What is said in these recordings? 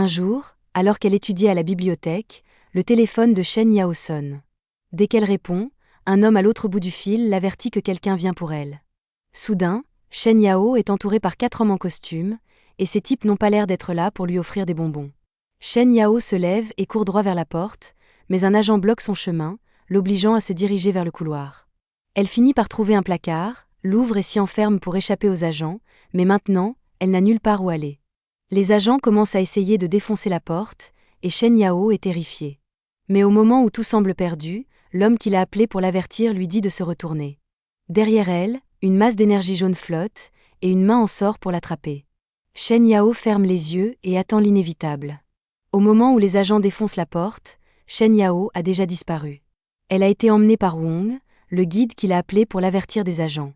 Un jour, alors qu'elle étudiait à la bibliothèque, le téléphone de Shen Yao sonne. Dès qu'elle répond, un homme à l'autre bout du fil l'avertit que quelqu'un vient pour elle. Soudain, Shen Yao est entourée par 4 hommes en costume, et ces types n'ont pas l'air d'être là pour lui offrir des bonbons. Shen Yao se lève et court droit vers la porte, mais un agent bloque son chemin, l'obligeant à se diriger vers le couloir. Elle finit par trouver un placard, l'ouvre et s'y enferme pour échapper aux agents, mais maintenant, elle n'a nulle part où aller. Les agents commencent à essayer de défoncer la porte, et Shen Yao est terrifiée. Mais au moment où tout semble perdu, l'homme qui l'a appelé pour l'avertir lui dit de se retourner. Derrière elle, une masse d'énergie jaune flotte, et une main en sort pour l'attraper. Shen Yao ferme les yeux et attend l'inévitable. Au moment où les agents défoncent la porte, Shen Yao a déjà disparu. Elle a été emmenée par Wong, le guide qui l'a appelé pour l'avertir des agents.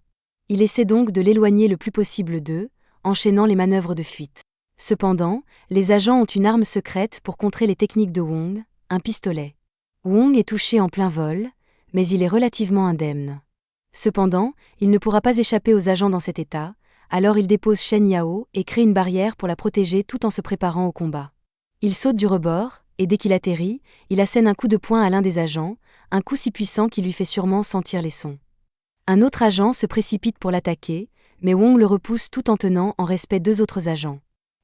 Il essaie donc de l'éloigner le plus possible d'eux, enchaînant les manœuvres de fuite. Cependant, les agents ont une arme secrète pour contrer les techniques de Wong, un pistolet. Wong est touché en plein vol, mais il est relativement indemne. Cependant, il ne pourra pas échapper aux agents dans cet état, alors il dépose Shen Yao et crée une barrière pour la protéger tout en se préparant au combat. Il saute du rebord, et dès qu'il atterrit, il assène un coup de poing à l'un des agents, un coup si puissant qu'il lui fait sûrement sentir les sons. Un autre agent se précipite pour l'attaquer, mais Wong le repousse tout en tenant en respect 2 autres agents.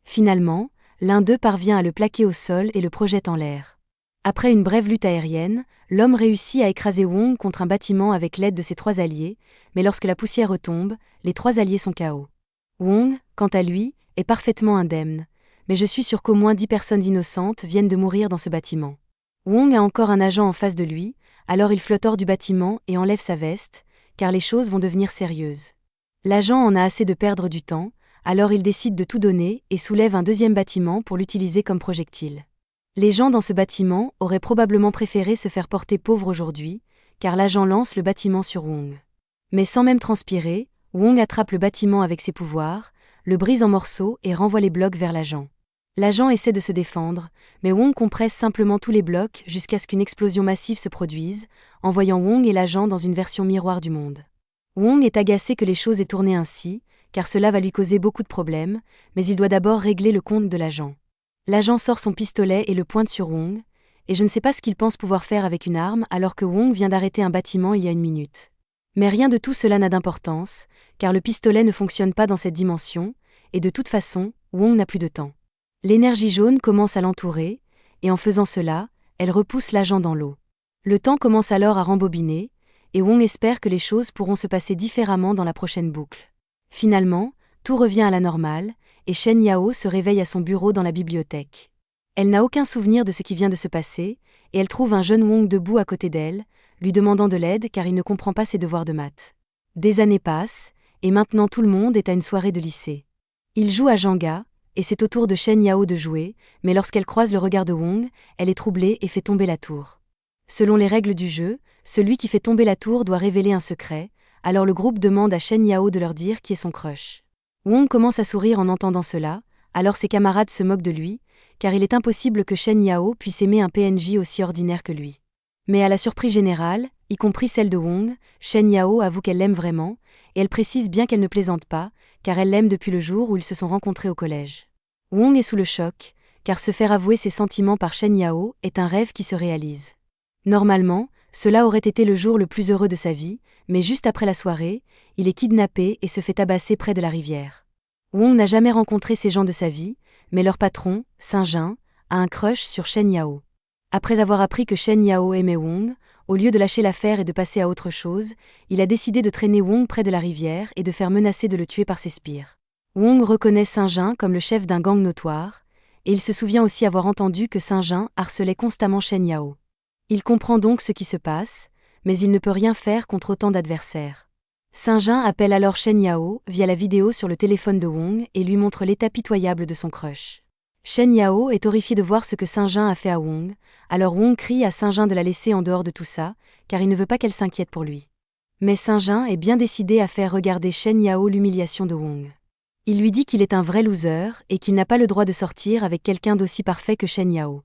Finalement, l'un d'eux parvient à le plaquer au sol et le projette en l'air. Après une brève lutte aérienne, l'homme réussit à écraser Wong contre un bâtiment avec l'aide de ses 3 alliés, mais lorsque la poussière retombe, les 3 alliés sont KO. Wong, quant à lui, est parfaitement indemne, mais je suis sûr qu'au moins 10 personnes innocentes viennent de mourir dans ce bâtiment. Wong a encore un agent en face de lui, alors il flotte hors du bâtiment et enlève sa veste, car les choses vont devenir sérieuses. L'agent en a assez de perdre du temps, alors il décide de tout donner et soulève un 2e bâtiment pour l'utiliser comme projectile. Les gens dans ce bâtiment auraient probablement préféré se faire porter pauvre aujourd'hui, car l'agent lance le bâtiment sur Wong. Mais sans même transpirer, Wong attrape le bâtiment avec ses pouvoirs, le brise en morceaux et renvoie les blocs vers l'agent. L'agent essaie de se défendre, mais Wong compresse simplement tous les blocs jusqu'à ce qu'une explosion massive se produise, envoyant Wong et l'agent dans une version miroir du monde. Wong est agacé que les choses aient tourné ainsi, car cela va lui causer beaucoup de problèmes, mais il doit d'abord régler le compte de l'agent. L'agent sort son pistolet et le pointe sur Wong, et je ne sais pas ce qu'il pense pouvoir faire avec une arme alors que Wong vient d'arrêter un bâtiment il y a 1 minute. Mais rien de tout cela n'a d'importance, car le pistolet ne fonctionne pas dans cette dimension, et de toute façon, Wong n'a plus de temps. L'énergie jaune commence à l'entourer, et en faisant cela, elle repousse l'agent dans l'eau. Le temps commence alors à rembobiner, et Wong espère que les choses pourront se passer différemment dans la prochaine boucle. Finalement, tout revient à la normale, et Shen Yao se réveille à son bureau dans la bibliothèque. Elle n'a aucun souvenir de ce qui vient de se passer, et elle trouve un jeune Wong debout à côté d'elle, lui demandant de l'aide car il ne comprend pas ses devoirs de maths. Des années passent, et maintenant tout le monde est à une soirée de lycée. Il joue à Jenga, et c'est au tour de Shen Yao de jouer, mais lorsqu'elle croise le regard de Wong, elle est troublée et fait tomber la tour. Selon les règles du jeu, celui qui fait tomber la tour doit révéler un secret, alors le groupe demande à Shen Yao de leur dire qui est son crush. Wong commence à sourire en entendant cela, alors ses camarades se moquent de lui, car il est impossible que Shen Yao puisse aimer un PNJ aussi ordinaire que lui. Mais à la surprise générale, y compris celle de Wong, Shen Yao avoue qu'elle l'aime vraiment, et elle précise bien qu'elle ne plaisante pas, car elle l'aime depuis le jour où ils se sont rencontrés au collège. Wong est sous le choc, car se faire avouer ses sentiments par Shen Yao est un rêve qui se réalise. Normalement, cela aurait été le jour le plus heureux de sa vie, mais juste après la soirée, il est kidnappé et se fait tabasser près de la rivière. Wong n'a jamais rencontré ces gens de sa vie, mais leur patron, Saint-Jean, a un crush sur Shen Yao. Après avoir appris que Shen Yao aimait Wong, au lieu de lâcher l'affaire et de passer à autre chose, il a décidé de traîner Wong près de la rivière et de faire menacer de le tuer par ses sbires. Wong reconnaît Saint-Jean comme le chef d'un gang notoire, et il se souvient aussi avoir entendu que Saint-Jean harcelait constamment Shen Yao. Il comprend donc ce qui se passe, mais il ne peut rien faire contre autant d'adversaires. Saint-Jean appelle alors Shen Yao via la vidéo sur le téléphone de Wong et lui montre l'état pitoyable de son crush. Shen Yao est horrifié de voir ce que Saint-Jean a fait à Wong, alors Wong crie à Saint-Jean de la laisser en dehors de tout ça, car il ne veut pas qu'elle s'inquiète pour lui. Mais Saint-Jean est bien décidé à faire regarder Shen Yao l'humiliation de Wong. Il lui dit qu'il est un vrai loser et qu'il n'a pas le droit de sortir avec quelqu'un d'aussi parfait que Shen Yao.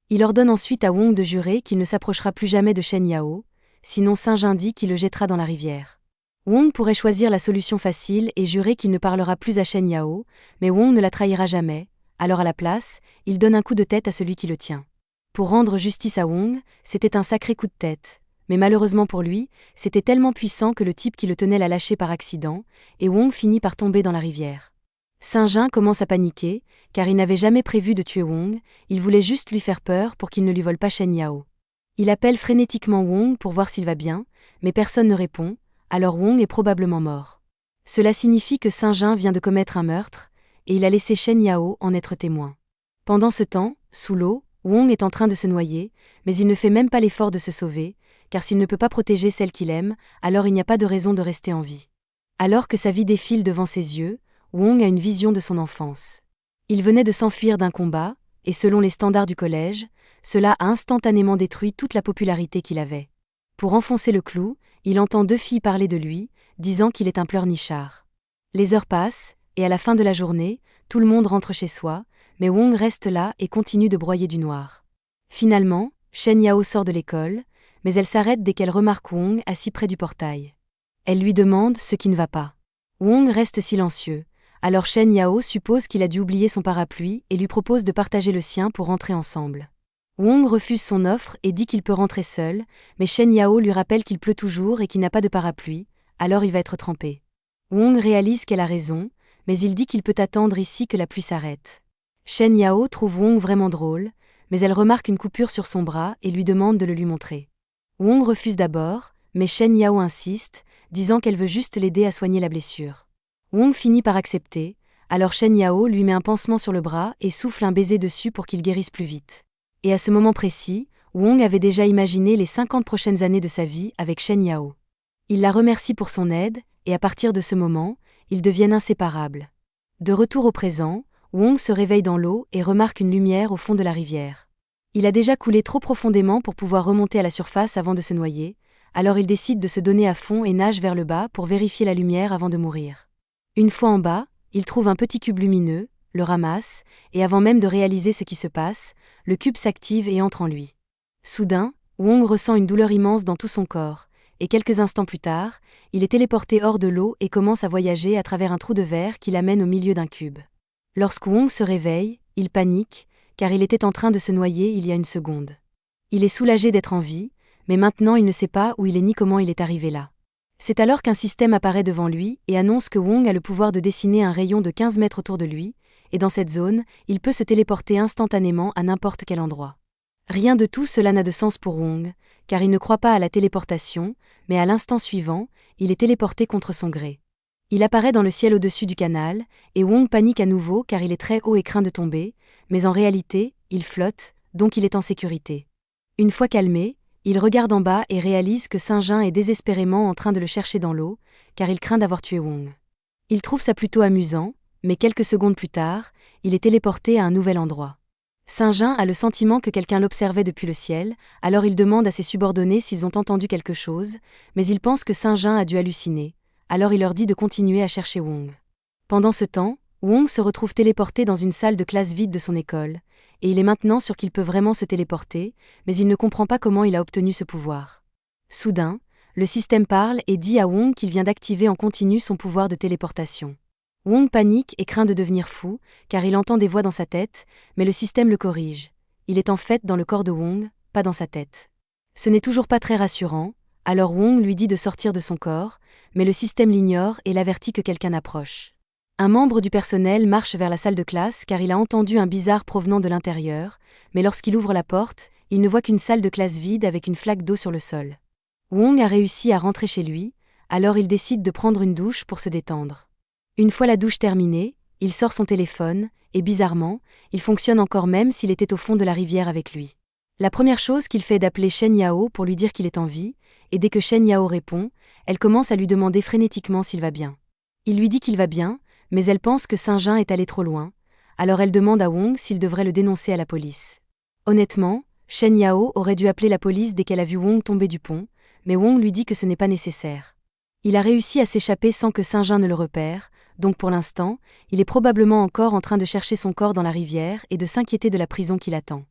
Il ordonne ensuite à Wong de jurer qu'il ne s'approchera plus jamais de Shen Yao, sinon Saint-Jean dit qu'il le jettera dans la rivière. Wong pourrait choisir la solution facile et jurer qu'il ne parlera plus à Shen Yao, mais Wong ne la trahira jamais, Alors à la place, il donne un coup de tête à celui qui le tient. Pour rendre justice à Wong, c'était un sacré coup de tête. Mais malheureusement pour lui, c'était tellement puissant que le type qui le tenait l'a lâché par accident, et Wong finit par tomber dans la rivière. Saint-Jean commence à paniquer, car il n'avait jamais prévu de tuer Wong, il voulait juste lui faire peur pour qu'il ne lui vole pas Shen Yao. Il appelle frénétiquement Wong pour voir s'il va bien, mais personne ne répond, alors Wong est probablement mort. Cela signifie que Saint-Jean vient de commettre un meurtre, et il a laissé Shen Yao en être témoin. Pendant ce temps, sous l'eau, Wong est en train de se noyer, mais il ne fait même pas l'effort de se sauver, car s'il ne peut pas protéger celle qu'il aime, alors il n'y a pas de raison de rester en vie. Alors que sa vie défile devant ses yeux, Wong a une vision de son enfance. Il venait de s'enfuir d'un combat, et selon les standards du collège, cela a instantanément détruit toute la popularité qu'il avait. Pour enfoncer le clou, il entend 2 filles parler de lui, disant qu'il est un pleurnichard. Les heures passent, et à la fin de la journée, tout le monde rentre chez soi, mais Wong reste là et continue de broyer du noir. Finalement, Shen Yao sort de l'école, mais elle s'arrête dès qu'elle remarque Wong assis près du portail. Elle lui demande ce qui ne va pas. Wong reste silencieux, alors Shen Yao suppose qu'il a dû oublier son parapluie et lui propose de partager le sien pour rentrer ensemble. Wong refuse son offre et dit qu'il peut rentrer seul, mais Shen Yao lui rappelle qu'il pleut toujours et qu'il n'a pas de parapluie, alors il va être trempé. Wong réalise qu'elle a raison, mais il dit qu'il peut attendre ici que la pluie s'arrête. Shen Yao trouve Wong vraiment drôle, mais elle remarque une coupure sur son bras et lui demande de le lui montrer. Wong refuse d'abord, mais Shen Yao insiste, disant qu'elle veut juste l'aider à soigner la blessure. Wong finit par accepter, alors Shen Yao lui met un pansement sur le bras et souffle un baiser dessus pour qu'il guérisse plus vite. Et à ce moment précis, Wong avait déjà imaginé les 50 prochaines années de sa vie avec Shen Yao. Il la remercie pour son aide, et à partir de ce moment, ils deviennent inséparables. De retour au présent, Wong se réveille dans l'eau et remarque une lumière au fond de la rivière. Il a déjà coulé trop profondément pour pouvoir remonter à la surface avant de se noyer, alors il décide de se donner à fond et nage vers le bas pour vérifier la lumière avant de mourir. Une fois en bas, il trouve un petit cube lumineux, le ramasse, et avant même de réaliser ce qui se passe, le cube s'active et entre en lui. Soudain, Wong ressent une douleur immense dans tout son corps, et quelques instants plus tard, il est téléporté hors de l'eau et commence à voyager à travers un trou de verre qui l'amène au milieu d'un cube. Lorsque Wong se réveille, il panique, car il était en train de se noyer il y a une seconde. Il est soulagé d'être en vie, mais maintenant il ne sait pas où il est ni comment il est arrivé là. C'est alors qu'un système apparaît devant lui et annonce que Wong a le pouvoir de dessiner un rayon de 15 mètres autour de lui, et dans cette zone, il peut se téléporter instantanément à n'importe quel endroit. Rien de tout cela n'a de sens pour Wong, car il ne croit pas à la téléportation, mais à l'instant suivant, il est téléporté contre son gré. Il apparaît dans le ciel au-dessus du canal, et Wong panique à nouveau car il est très haut et craint de tomber, mais en réalité, il flotte, donc il est en sécurité. Une fois calmé, il regarde en bas et réalise que Saint-Jean est désespérément en train de le chercher dans l'eau, car il craint d'avoir tué Wong. Il trouve ça plutôt amusant, mais quelques secondes plus tard, il est téléporté à un nouvel endroit. Saint-Jean a le sentiment que quelqu'un l'observait depuis le ciel, alors il demande à ses subordonnés s'ils ont entendu quelque chose, mais il pense que Saint-Jean a dû halluciner, alors il leur dit de continuer à chercher Wong. Pendant ce temps, Wong se retrouve téléporté dans une salle de classe vide de son école, et il est maintenant sûr qu'il peut vraiment se téléporter, mais il ne comprend pas comment il a obtenu ce pouvoir. Soudain, le système parle et dit à Wong qu'il vient d'activer en continu son pouvoir de téléportation. Wong panique et craint de devenir fou, car il entend des voix dans sa tête, mais le système le corrige. Il est en fait dans le corps de Wong, pas dans sa tête. Ce n'est toujours pas très rassurant, alors Wong lui dit de sortir de son corps, mais le système l'ignore et l'avertit que quelqu'un approche. Un membre du personnel marche vers la salle de classe car il a entendu un bizarre provenant de l'intérieur, mais lorsqu'il ouvre la porte, il ne voit qu'une salle de classe vide avec une flaque d'eau sur le sol. Wong a réussi à rentrer chez lui, alors il décide de prendre une douche pour se détendre. Une fois la douche terminée, il sort son téléphone, et bizarrement, il fonctionne encore même s'il était au fond de la rivière avec lui. La première chose qu'il fait est d'appeler Shen Yao pour lui dire qu'il est en vie, et dès que Shen Yao répond, elle commence à lui demander frénétiquement s'il va bien. Il lui dit qu'il va bien, mais elle pense que Saint-Jean est allé trop loin, alors elle demande à Wong s'il devrait le dénoncer à la police. Honnêtement, Shen Yao aurait dû appeler la police dès qu'elle a vu Wong tomber du pont, mais Wong lui dit que ce n'est pas nécessaire. Il a réussi à s'échapper sans que Saint-Jean ne le repère, donc pour l'instant, il est probablement encore en train de chercher son corps dans la rivière et de s'inquiéter de la prison qui l'attend.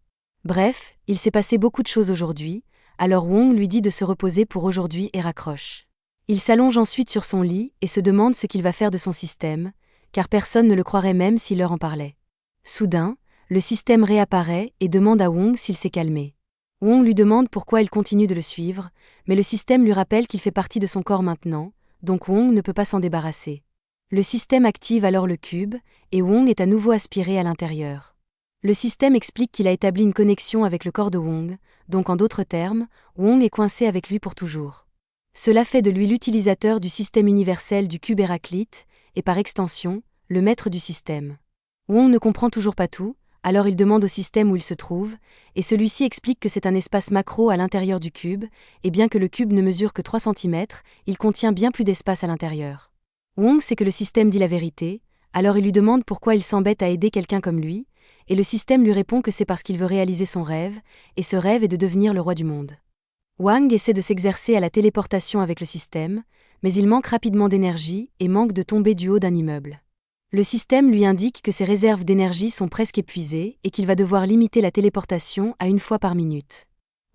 Bref, il s'est passé beaucoup de choses aujourd'hui, alors Wong lui dit de se reposer pour aujourd'hui et raccroche. Il s'allonge ensuite sur son lit et se demande ce qu'il va faire de son système, car personne ne le croirait même s'il leur en parlait. Soudain, le système réapparaît et demande à Wong s'il s'est calmé. Wong lui demande pourquoi il continue de le suivre, mais le système lui rappelle qu'il fait partie de son corps maintenant, donc Wong ne peut pas s'en débarrasser. Le système active alors le cube, et Wong est à nouveau aspiré à l'intérieur. Le système explique qu'il a établi une connexion avec le corps de Wong, donc en d'autres termes, Wong est coincé avec lui pour toujours. Cela fait de lui l'utilisateur du système universel du cube Héraclite, et par extension, le maître du système. Wong ne comprend toujours pas tout, alors il demande au système où il se trouve, et celui-ci explique que c'est un espace macro à l'intérieur du cube, et bien que le cube ne mesure que 3 cm, il contient bien plus d'espace à l'intérieur. Wong sait que le système dit la vérité, alors il lui demande pourquoi il s'embête à aider quelqu'un comme lui, et le système lui répond que c'est parce qu'il veut réaliser son rêve, et ce rêve est de devenir le roi du monde. Wang essaie de s'exercer à la téléportation avec le système, mais il manque rapidement d'énergie et manque de tomber du haut d'un immeuble. Le système lui indique que ses réserves d'énergie sont presque épuisées et qu'il va devoir limiter la téléportation à 1 fois par minute.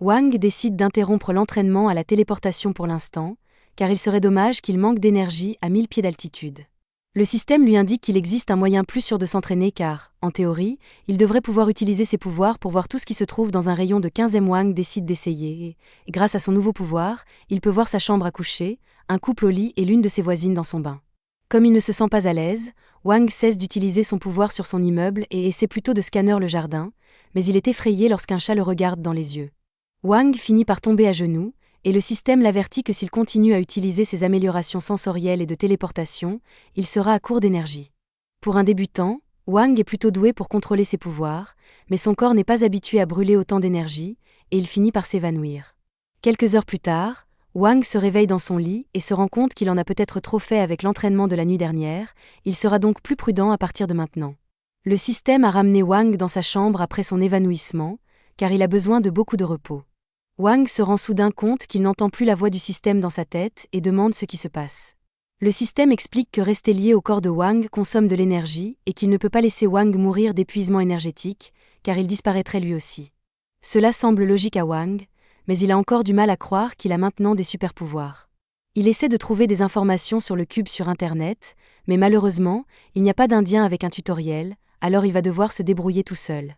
Wang décide d'interrompre l'entraînement à la téléportation pour l'instant, car il serait dommage qu'il manque d'énergie à 1000 pieds d'altitude. Le système lui indique qu'il existe un moyen plus sûr de s'entraîner car, en théorie, il devrait pouvoir utiliser ses pouvoirs pour voir tout ce qui se trouve dans un rayon de 15. Wang décide d'essayer et, grâce à son nouveau pouvoir, il peut voir sa chambre à coucher, un couple au lit et l'une de ses voisines dans son bain. Comme il ne se sent pas à l'aise, Wang cesse d'utiliser son pouvoir sur son immeuble et essaie plutôt de scanner le jardin, mais il est effrayé lorsqu'un chat le regarde dans les yeux. Wang finit par tomber à genoux, et le système l'avertit que s'il continue à utiliser ses améliorations sensorielles et de téléportation, il sera à court d'énergie. Pour un débutant, Wang est plutôt doué pour contrôler ses pouvoirs, mais son corps n'est pas habitué à brûler autant d'énergie, et il finit par s'évanouir. Quelques heures plus tard, Wang se réveille dans son lit et se rend compte qu'il en a peut-être trop fait avec l'entraînement de la nuit dernière, il sera donc plus prudent à partir de maintenant. Le système a ramené Wang dans sa chambre après son évanouissement, car il a besoin de beaucoup de repos. Wang se rend soudain compte qu'il n'entend plus la voix du système dans sa tête et demande ce qui se passe. Le système explique que rester lié au corps de Wang consomme de l'énergie et qu'il ne peut pas laisser Wang mourir d'épuisement énergétique, car il disparaîtrait lui aussi. Cela semble logique à Wang, mais il a encore du mal à croire qu'il a maintenant des super-pouvoirs. Il essaie de trouver des informations sur le cube sur Internet, mais malheureusement, il n'y a pas d'Indien avec un tutoriel, alors il va devoir se débrouiller tout seul.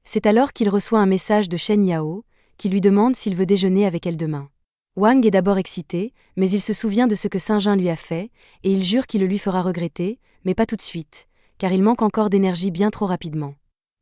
C'est alors qu'il reçoit un message de Shen Yao, qui lui demande s'il veut déjeuner avec elle demain. Wang est d'abord excité, mais il se souvient de ce que Saint-Jean lui a fait, et il jure qu'il le lui fera regretter, mais pas tout de suite, car il manque encore d'énergie bien trop rapidement.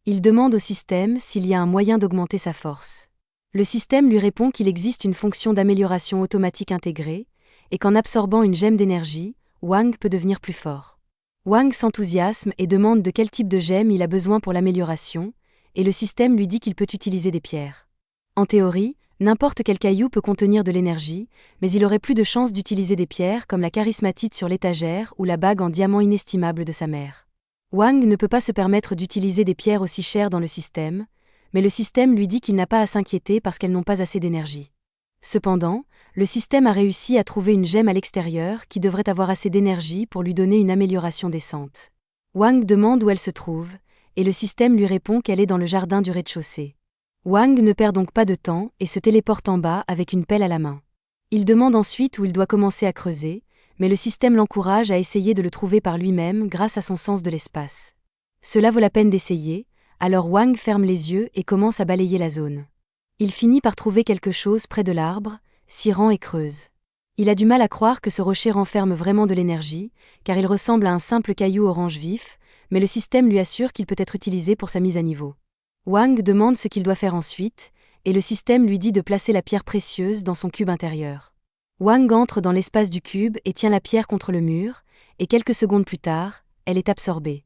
Il demande au système s'il y a un moyen d'augmenter sa force. Le système lui répond qu'il existe une fonction d'amélioration automatique intégrée, et qu'en absorbant une gemme d'énergie, Wang peut devenir plus fort. Wang s'enthousiasme et demande de quel type de gemme il a besoin pour l'amélioration, et le système lui dit qu'il peut utiliser des pierres. En théorie, n'importe quel caillou peut contenir de l'énergie, mais il aurait plus de chances d'utiliser des pierres comme la charismatite sur l'étagère ou la bague en diamant inestimable de sa mère. Wang ne peut pas se permettre d'utiliser des pierres aussi chères dans le système, mais le système lui dit qu'il n'a pas à s'inquiéter parce qu'elles n'ont pas assez d'énergie. Cependant, le système a réussi à trouver une gemme à l'extérieur qui devrait avoir assez d'énergie pour lui donner une amélioration décente. Wang demande où elle se trouve, et le système lui répond qu'elle est dans le jardin du rez-de-chaussée. Wang ne perd donc pas de temps et se téléporte en bas avec une pelle à la main. Il demande ensuite où il doit commencer à creuser, mais le système l'encourage à essayer de le trouver par lui-même grâce à son sens de l'espace. Cela vaut la peine d'essayer, alors Wang ferme les yeux et commence à balayer la zone. Il finit par trouver quelque chose près de l'arbre, s'y rend et creuse. Il a du mal à croire que ce rocher renferme vraiment de l'énergie, car il ressemble à un simple caillou orange vif, mais le système lui assure qu'il peut être utilisé pour sa mise à niveau. Wang demande ce qu'il doit faire ensuite, et le système lui dit de placer la pierre précieuse dans son cube intérieur. Wang entre dans l'espace du cube et tient la pierre contre le mur, et quelques secondes plus tard, elle est absorbée.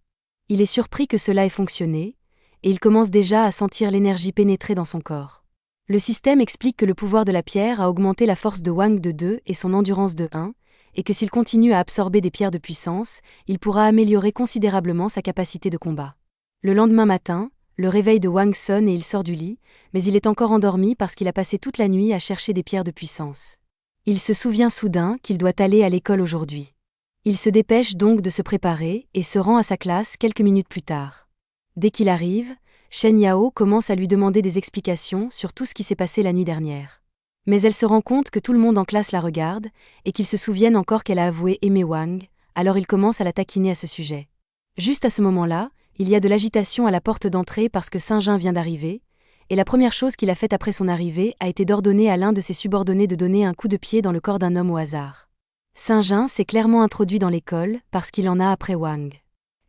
Il est surpris que cela ait fonctionné, et il commence déjà à sentir l'énergie pénétrer dans son corps. Le système explique que le pouvoir de la pierre a augmenté la force de Wang de 2 et son endurance de 1, et que s'il continue à absorber des pierres de puissance, il pourra améliorer considérablement sa capacité de combat. Le lendemain matin, le réveil de Wang sonne et il sort du lit, mais il est encore endormi parce qu'il a passé toute la nuit à chercher des pierres de puissance. Il se souvient soudain qu'il doit aller à l'école aujourd'hui. Il se dépêche donc de se préparer et se rend à sa classe quelques minutes plus tard. Dès qu'il arrive, Shen Yao commence à lui demander des explications sur tout ce qui s'est passé la nuit dernière. Mais elle se rend compte que tout le monde en classe la regarde, et qu'ils se souviennent encore qu'elle a avoué aimer Wang, alors il commence à la taquiner à ce sujet. Juste à ce moment-là, il y a de l'agitation à la porte d'entrée parce que Saint-Jean vient d'arriver, et la première chose qu'il a faite après son arrivée a été d'ordonner à l'un de ses subordonnés de donner un coup de pied dans le corps d'un homme au hasard. Saint-Jean s'est clairement introduit dans l'école parce qu'il en a après Wang.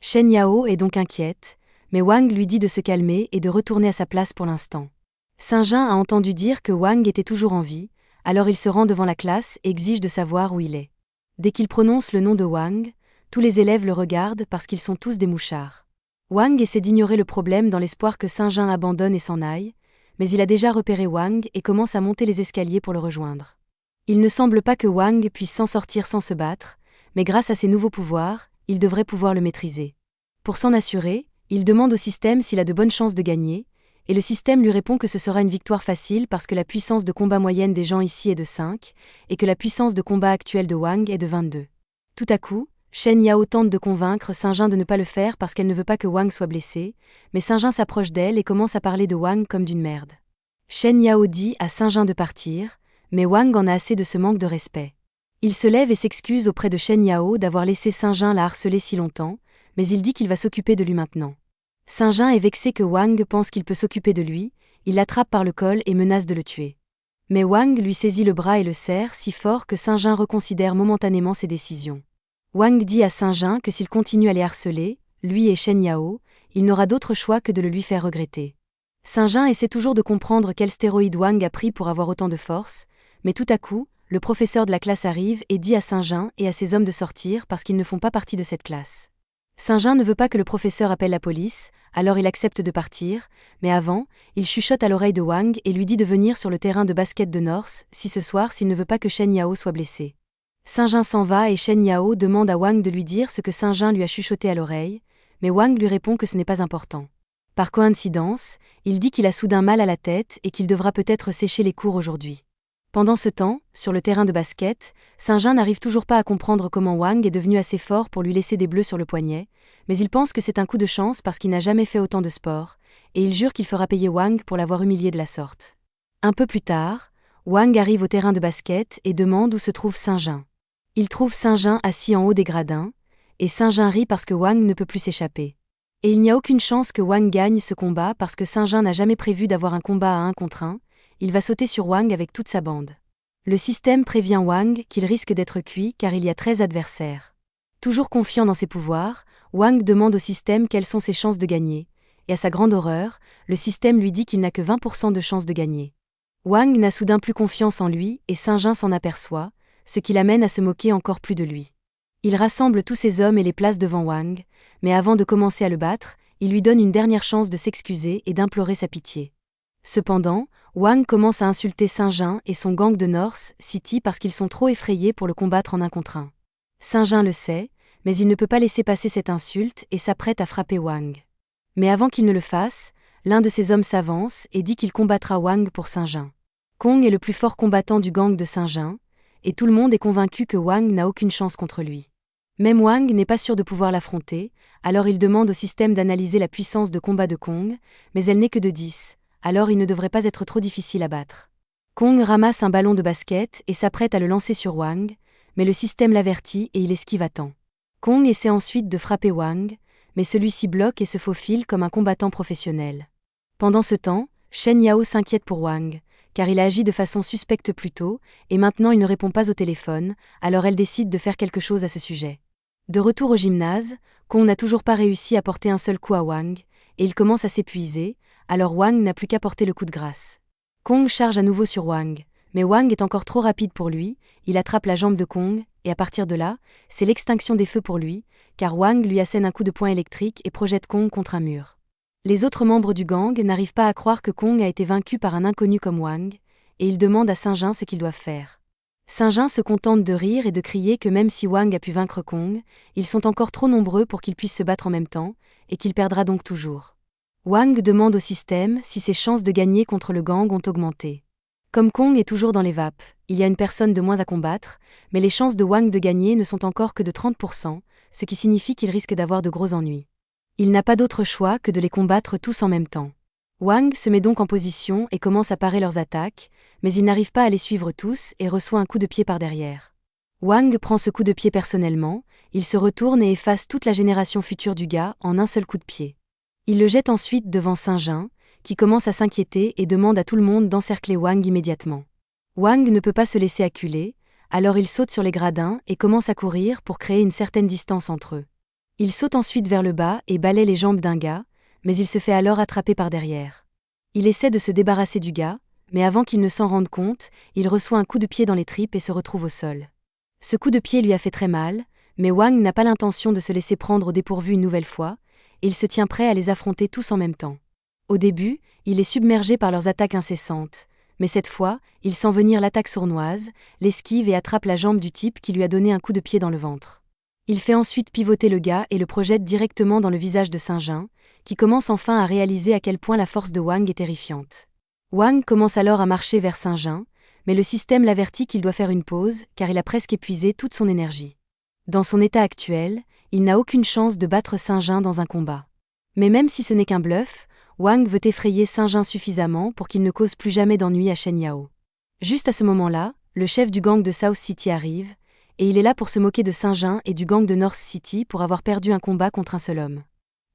Shen Yao est donc inquiète, mais Wang lui dit de se calmer et de retourner à sa place pour l'instant. Saint-Jean a entendu dire que Wang était toujours en vie, alors il se rend devant la classe et exige de savoir où il est. Dès qu'il prononce le nom de Wang, tous les élèves le regardent parce qu'ils sont tous des mouchards. Wang essaie d'ignorer le problème dans l'espoir que Saint-Jean abandonne et s'en aille, mais il a déjà repéré Wang et commence à monter les escaliers pour le rejoindre. Il ne semble pas que Wang puisse s'en sortir sans se battre, mais grâce à ses nouveaux pouvoirs, il devrait pouvoir le maîtriser. Pour s'en assurer, il demande au système s'il a de bonnes chances de gagner, et le système lui répond que ce sera une victoire facile parce que la puissance de combat moyenne des gens ici est de 5, et que la puissance de combat actuelle de Wang est de 22. Tout à coup, Shen Yao tente de convaincre Saint-Jean de ne pas le faire parce qu'elle ne veut pas que Wang soit blessé, mais Saint-Jean s'approche d'elle et commence à parler de Wang comme d'une merde. Shen Yao dit à Saint-Jean de partir, mais Wang en a assez de ce manque de respect. Il se lève et s'excuse auprès de Shen Yao d'avoir laissé Saint-Jean la harceler si longtemps, mais il dit qu'il va s'occuper de lui maintenant. Saint-Jean est vexé que Wang pense qu'il peut s'occuper de lui, il l'attrape par le col et menace de le tuer. Mais Wang lui saisit le bras et le serre si fort que Saint-Jean reconsidère momentanément ses décisions. Wang dit à Saint-Jean que s'il continue à les harceler, lui et Shen Yao, il n'aura d'autre choix que de le lui faire regretter. Saint-Jean essaie toujours de comprendre quel stéroïde Wang a pris pour avoir autant de force, mais tout à coup, le professeur de la classe arrive et dit à Saint-Jean et à ses hommes de sortir parce qu'ils ne font pas partie de cette classe. Saint-Jean ne veut pas que le professeur appelle la police, alors il accepte de partir, mais avant, il chuchote à l'oreille de Wang et lui dit de venir sur le terrain de basket de North si ce soir s'il ne veut pas que Shen Yao soit blessé. Saint-Jean s'en va et Shen Yao demande à Wang de lui dire ce que Saint-Jean lui a chuchoté à l'oreille, mais Wang lui répond que ce n'est pas important. Par coïncidence, il dit qu'il a soudain mal à la tête et qu'il devra peut-être sécher les cours aujourd'hui. Pendant ce temps, sur le terrain de basket, Saint-Jean n'arrive toujours pas à comprendre comment Wang est devenu assez fort pour lui laisser des bleus sur le poignet, mais il pense que c'est un coup de chance parce qu'il n'a jamais fait autant de sport, et il jure qu'il fera payer Wang pour l'avoir humilié de la sorte. Un peu plus tard, Wang arrive au terrain de basket et demande où se trouve Saint-Jean. Il trouve Saint-Jean assis en haut des gradins, et Saint-Jean rit parce que Wang ne peut plus s'échapper. Et il n'y a aucune chance que Wang gagne ce combat parce que Saint-Jean n'a jamais prévu d'avoir un combat à 1 contre 1, il va sauter sur Wang avec toute sa bande. Le système prévient Wang qu'il risque d'être cuit car il y a 13 adversaires. Toujours confiant dans ses pouvoirs, Wang demande au système quelles sont ses chances de gagner, et à sa grande horreur, le système lui dit qu'il n'a que 20% de chances de gagner. Wang n'a soudain plus confiance en lui et Saint-Jean s'en aperçoit, ce qui l'amène à se moquer encore plus de lui. Il rassemble tous ses hommes et les place devant Wang, mais avant de commencer à le battre, il lui donne une dernière chance de s'excuser et d'implorer sa pitié. Cependant, Wang commence à insulter Saint-Jean et son gang de North City parce qu'ils sont trop effrayés pour le combattre en 1 contre 1. Saint-Jean le sait, mais il ne peut pas laisser passer cette insulte et s'apprête à frapper Wang. Mais avant qu'il ne le fasse, l'un de ses hommes s'avance et dit qu'il combattra Wang pour Saint-Jean. Kong est le plus fort combattant du gang de Saint-Jean, et tout le monde est convaincu que Wang n'a aucune chance contre lui. Même Wang n'est pas sûr de pouvoir l'affronter, alors il demande au système d'analyser la puissance de combat de Kong, mais elle n'est que de 10. Alors il ne devrait pas être trop difficile à battre. Kong ramasse un ballon de basket et s'apprête à le lancer sur Wang, mais le système l'avertit et il esquive à temps. Kong essaie ensuite de frapper Wang, mais celui-ci bloque et se faufile comme un combattant professionnel. Pendant ce temps, Shen Yao s'inquiète pour Wang, car il a agi de façon suspecte plus tôt, et maintenant il ne répond pas au téléphone, alors elle décide de faire quelque chose à ce sujet. De retour au gymnase, Kong n'a toujours pas réussi à porter un seul coup à Wang, et il commence à s'épuiser, alors Wang n'a plus qu'à porter le coup de grâce. Kong charge à nouveau sur Wang, mais Wang est encore trop rapide pour lui, il attrape la jambe de Kong, et à partir de là, c'est l'extinction des feux pour lui, car Wang lui assène un coup de poing électrique et projette Kong contre un mur. Les autres membres du gang n'arrivent pas à croire que Kong a été vaincu par un inconnu comme Wang, et ils demandent à Saint-Jean ce qu'ils doivent faire. Saint-Jean se contente de rire et de crier que même si Wang a pu vaincre Kong, ils sont encore trop nombreux pour qu'ils puissent se battre en même temps, et qu'il perdra donc toujours. Wang demande au système si ses chances de gagner contre le gang ont augmenté. Comme Kong est toujours dans les vapes, il y a une personne de moins à combattre, mais les chances de Wang de gagner ne sont encore que de 30%, ce qui signifie qu'il risque d'avoir de gros ennuis. Il n'a pas d'autre choix que de les combattre tous en même temps. Wang se met donc en position et commence à parer leurs attaques, mais il n'arrive pas à les suivre tous et reçoit un coup de pied par derrière. Wang prend ce coup de pied personnellement, il se retourne et efface toute la génération future du gars en un seul coup de pied. Il le jette ensuite devant Saint-Jean, qui commence à s'inquiéter et demande à tout le monde d'encercler Wang immédiatement. Wang ne peut pas se laisser acculer, alors il saute sur les gradins et commence à courir pour créer une certaine distance entre eux. Il saute ensuite vers le bas et balaie les jambes d'un gars, mais il se fait alors attraper par derrière. Il essaie de se débarrasser du gars, mais avant qu'il ne s'en rende compte, il reçoit un coup de pied dans les tripes et se retrouve au sol. Ce coup de pied lui a fait très mal, mais Wang n'a pas l'intention de se laisser prendre au dépourvu une nouvelle fois, et il se tient prêt à les affronter tous en même temps. Au début, il est submergé par leurs attaques incessantes, mais cette fois, il sent venir l'attaque sournoise, l'esquive et attrape la jambe du type qui lui a donné un coup de pied dans le ventre. Il fait ensuite pivoter le gars et le projette directement dans le visage de Saint-Jean, qui commence enfin à réaliser à quel point la force de Wang est terrifiante. Wang commence alors à marcher vers Saint-Jean, mais le système l'avertit qu'il doit faire une pause car il a presque épuisé toute son énergie. Dans son état actuel, il n'a aucune chance de battre Saint-Jean dans un combat. Mais même si ce n'est qu'un bluff, Wang veut effrayer Saint-Jean suffisamment pour qu'il ne cause plus jamais d'ennui à Shen Yao. Juste à ce moment-là, le chef du gang de South City arrive, et il est là pour se moquer de Saint-Jean et du gang de North City pour avoir perdu un combat contre un seul homme.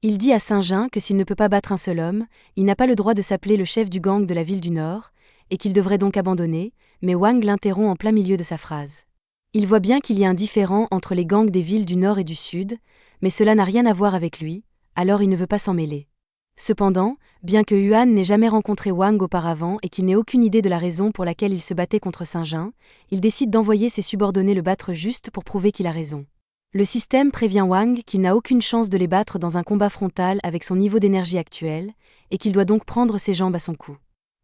Il dit à Saint-Jean que s'il ne peut pas battre un seul homme, il n'a pas le droit de s'appeler le chef du gang de la ville du Nord, et qu'il devrait donc abandonner, mais Wang l'interrompt en plein milieu de sa phrase. Il voit bien qu'il y a un différend entre les gangs des villes du Nord et du Sud, mais cela n'a rien à voir avec lui, alors il ne veut pas s'en mêler. Cependant, bien que Yuan n'ait jamais rencontré Wang auparavant et qu'il n'ait aucune idée de la raison pour laquelle il se battait contre Saint-Jean, il décide d'envoyer ses subordonnés le battre juste pour prouver qu'il a raison. Le système prévient Wang qu'il n'a aucune chance de les battre dans un combat frontal avec son niveau d'énergie actuel, et qu'il doit donc prendre ses jambes à son cou.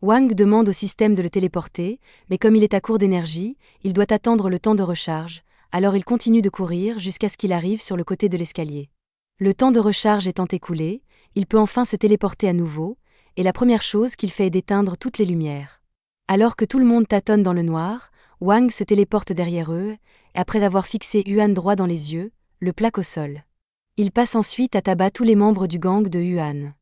Wang demande au système de le téléporter, mais comme il est à court d'énergie, il doit attendre le temps de recharge, alors il continue de courir jusqu'à ce qu'il arrive sur le côté de l'escalier. Le temps de recharge étant écoulé, il peut enfin se téléporter à nouveau, et la première chose qu'il fait est d'éteindre toutes les lumières. Alors que tout le monde tâtonne dans le noir, Wang se téléporte derrière eux, et après avoir fixé Yuan droit dans les yeux, le plaque au sol. Il passe ensuite à tabac tous les membres du gang de Yuan.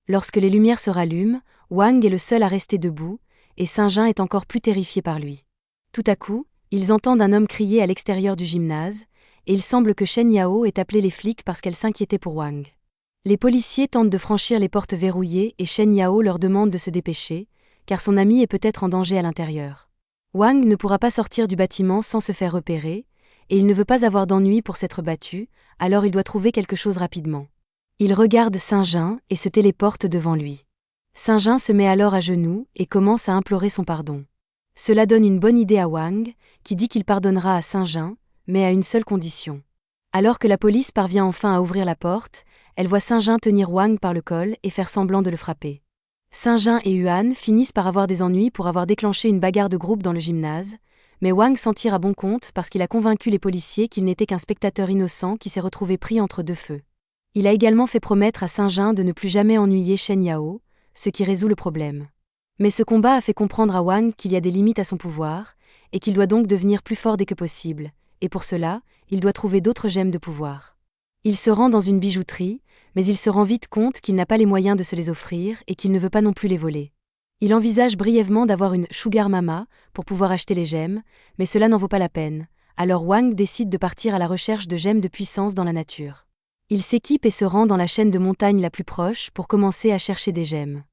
Lorsque les lumières se rallument, Wang est le seul à rester debout, et Saint-Jean est encore plus terrifié par lui. Tout à coup, ils entendent un homme crier à l'extérieur du gymnase, et il semble que Shen Yao ait appelé les flics parce qu'elle s'inquiétait pour Wang. Les policiers tentent de franchir les portes verrouillées et Shen Yao leur demande de se dépêcher, car son ami est peut-être en danger à l'intérieur. Wang ne pourra pas sortir du bâtiment sans se faire repérer, et il ne veut pas avoir d'ennui pour s'être battu, alors il doit trouver quelque chose rapidement. Il regarde Saint-Jean et se téléporte devant lui. Saint-Jean se met alors à genoux et commence à implorer son pardon. Cela donne une bonne idée à Wang, qui dit qu'il pardonnera à Saint-Jean, mais à une seule condition. Alors que la police parvient enfin à ouvrir la porte, elle voit Saint-Jean tenir Wang par le col et faire semblant de le frapper. Saint-Jean et Yuan finissent par avoir des ennuis pour avoir déclenché une bagarre de groupe dans le gymnase, mais Wang s'en tire à bon compte parce qu'il a convaincu les policiers qu'il n'était qu'un spectateur innocent qui s'est retrouvé pris entre deux feux. Il a également fait promettre à Saint-Jean de ne plus jamais ennuyer Shen Yao, ce qui résout le problème. Mais ce combat a fait comprendre à Wang qu'il y a des limites à son pouvoir, et qu'il doit donc devenir plus fort dès que possible, et pour cela, il doit trouver d'autres gemmes de pouvoir. Il se rend dans une bijouterie, mais il se rend vite compte qu'il n'a pas les moyens de se les offrir et qu'il ne veut pas non plus les voler. Il envisage brièvement d'avoir une sugar mama pour pouvoir acheter les gemmes, mais cela n'en vaut pas la peine, alors Wang décide de partir à la recherche de gemmes de puissance dans la nature. Il s'équipe et se rend dans la chaîne de montagnes la plus proche pour commencer à chercher des gemmes.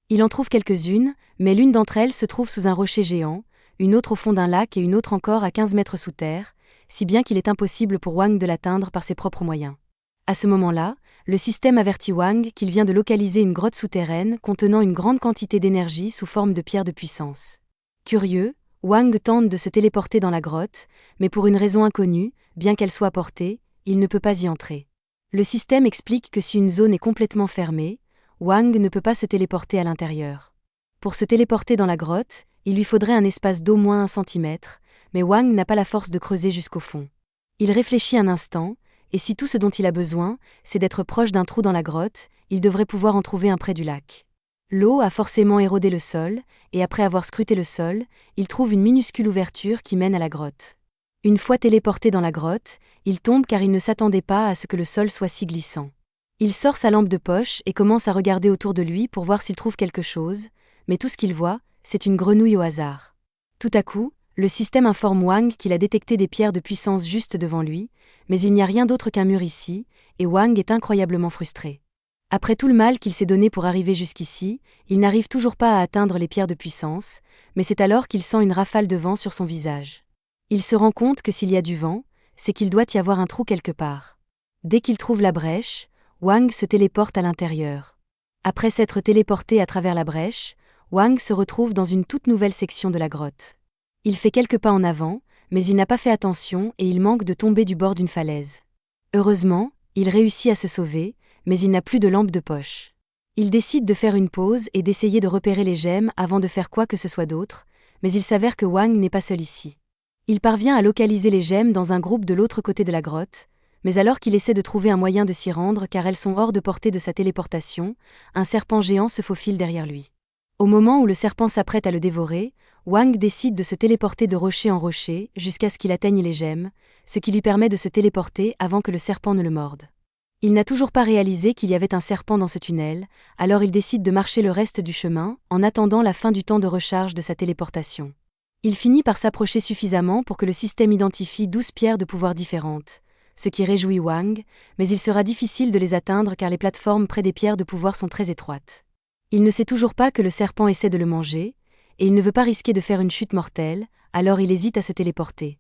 Il en trouve quelques-unes, mais l'une d'entre elles se trouve sous un rocher géant, une autre au fond d'un lac et une autre encore à 15 mètres sous terre, si bien qu'il est impossible pour Wang de l'atteindre par ses propres moyens. À ce moment-là, le système avertit Wang qu'il vient de localiser une grotte souterraine contenant une grande quantité d'énergie sous forme de pierres de puissance. Curieux, Wang tente de se téléporter dans la grotte, mais pour une raison inconnue, bien qu'elle soit à portée, il ne peut pas y entrer. Le système explique que si une zone est complètement fermée, Wang ne peut pas se téléporter à l'intérieur. Pour se téléporter dans la grotte, il lui faudrait un espace d'au moins 1 centimètre, mais Wang n'a pas la force de creuser jusqu'au fond. Il réfléchit un instant, et si tout ce dont il a besoin, c'est d'être proche d'un trou dans la grotte, il devrait pouvoir en trouver un près du lac. L'eau a forcément érodé le sol, et après avoir scruté le sol, il trouve une minuscule ouverture qui mène à la grotte. Une fois téléporté dans la grotte, il tombe car il ne s'attendait pas à ce que le sol soit si glissant. Il sort sa lampe de poche et commence à regarder autour de lui pour voir s'il trouve quelque chose, mais tout ce qu'il voit, c'est une grenouille au hasard. Tout à coup, Le système informe Wang qu'il a détecté des pierres de puissance juste devant lui, mais il n'y a rien d'autre qu'un mur ici, et Wang est incroyablement frustré. Après tout le mal qu'il s'est donné pour arriver jusqu'ici, il n'arrive toujours pas à atteindre les pierres de puissance, mais c'est alors qu'il sent une rafale de vent sur son visage. Il se rend compte que s'il y a du vent, c'est qu'il doit y avoir un trou quelque part. Dès qu'il trouve la brèche, Wang se téléporte à l'intérieur. Après s'être téléporté à travers la brèche, Wang se retrouve dans une toute nouvelle section de la grotte. Il fait quelques pas en avant, mais il n'a pas fait attention et il manque de tomber du bord d'une falaise. Heureusement, il réussit à se sauver, mais il n'a plus de lampe de poche. Il décide de faire une pause et d'essayer de repérer les gemmes avant de faire quoi que ce soit d'autre, mais il s'avère que Wang n'est pas seul ici. Il parvient à localiser les gemmes dans un groupe de l'autre côté de la grotte, mais alors qu'il essaie de trouver un moyen de s'y rendre car elles sont hors de portée de sa téléportation, un serpent géant se faufile derrière lui. Au moment où le serpent s'apprête à le dévorer, Wang décide de se téléporter de rocher en rocher jusqu'à ce qu'il atteigne les gemmes, ce qui lui permet de se téléporter avant que le serpent ne le morde. Il n'a toujours pas réalisé qu'il y avait un serpent dans ce tunnel, alors il décide de marcher le reste du chemin en attendant la fin du temps de recharge de sa téléportation. Il finit par s'approcher suffisamment pour que le système identifie 12 pierres de pouvoir différentes, ce qui réjouit Wang, mais il sera difficile de les atteindre car les plateformes près des pierres de pouvoir sont très étroites. Il ne sait toujours pas que le serpent essaie de le manger, et il ne veut pas risquer de faire une chute mortelle, alors il hésite à se téléporter.